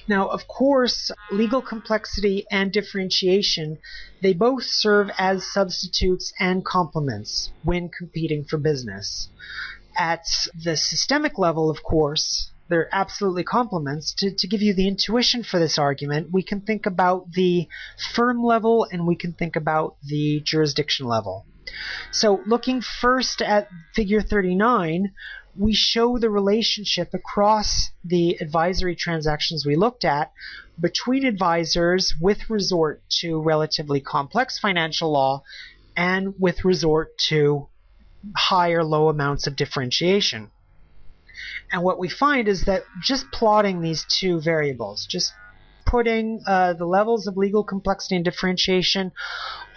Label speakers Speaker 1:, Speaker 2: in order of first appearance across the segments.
Speaker 1: Now, of course, legal complexity and differentiation, they both serve as substitutes and complements when competing for business. At the systemic level, of course, they're absolutely complements. To give you the intuition for this argument, we can think about the firm level and we can think about the jurisdiction level. So looking first at figure 39, we show the relationship across the advisory transactions we looked at between advisors with resort to relatively complex financial law and with resort to high or low amounts of differentiation. And what we find is that just plotting these two variables, just putting the levels of legal complexity and differentiation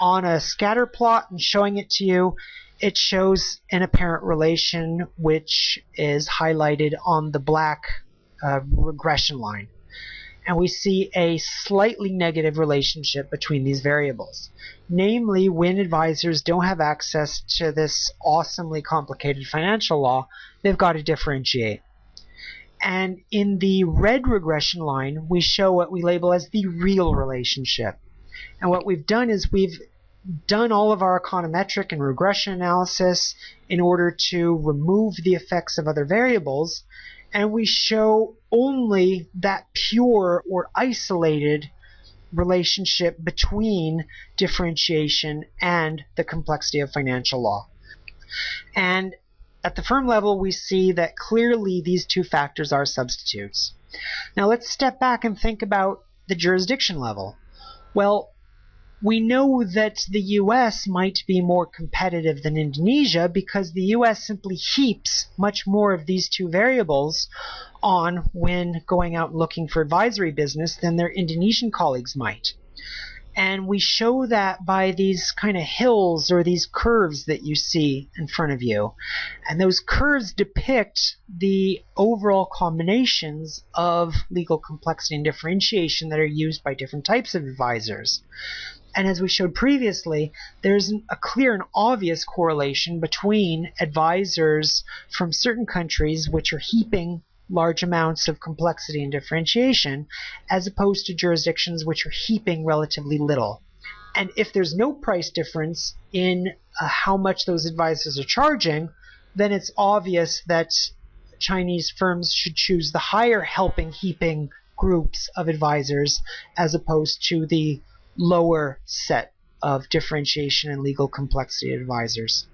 Speaker 1: on a scatter plot and showing it to you, it shows an apparent relation which is highlighted on the black regression line. And we see a slightly negative relationship between these variables. Namely, when advisors don't have access to this awesomely complicated financial law, they've got to differentiate. And in the red regression line, we show what we label as the real relationship. And what we've done is we've done all of our econometric and regression analysis in order to remove the effects of other variables, and we show only that pure or isolated relationship between differentiation and the complexity of financial law. And at the firm level, we see that clearly these two factors are substitutes. Now let's step back and think about the jurisdiction level. Well, we know that the US might be more competitive than Indonesia because the US simply heaps much more of these two variables on when going out and looking for advisory business than their Indonesian colleagues might. And we show that by these kind of hills or these curves that you see in front of you. And those curves depict the overall combinations of legal complexity and differentiation that are used by different types of advisors. And as we showed previously, there's a clear and obvious correlation between advisors from certain countries which are heaping large amounts of complexity and differentiation as opposed to jurisdictions which are heaping relatively little. And if there's no price difference in how much those advisors are charging, then it's obvious that Chinese firms should choose the higher helping heaping groups of advisors as opposed to the lower set of differentiation and legal complexity advisors.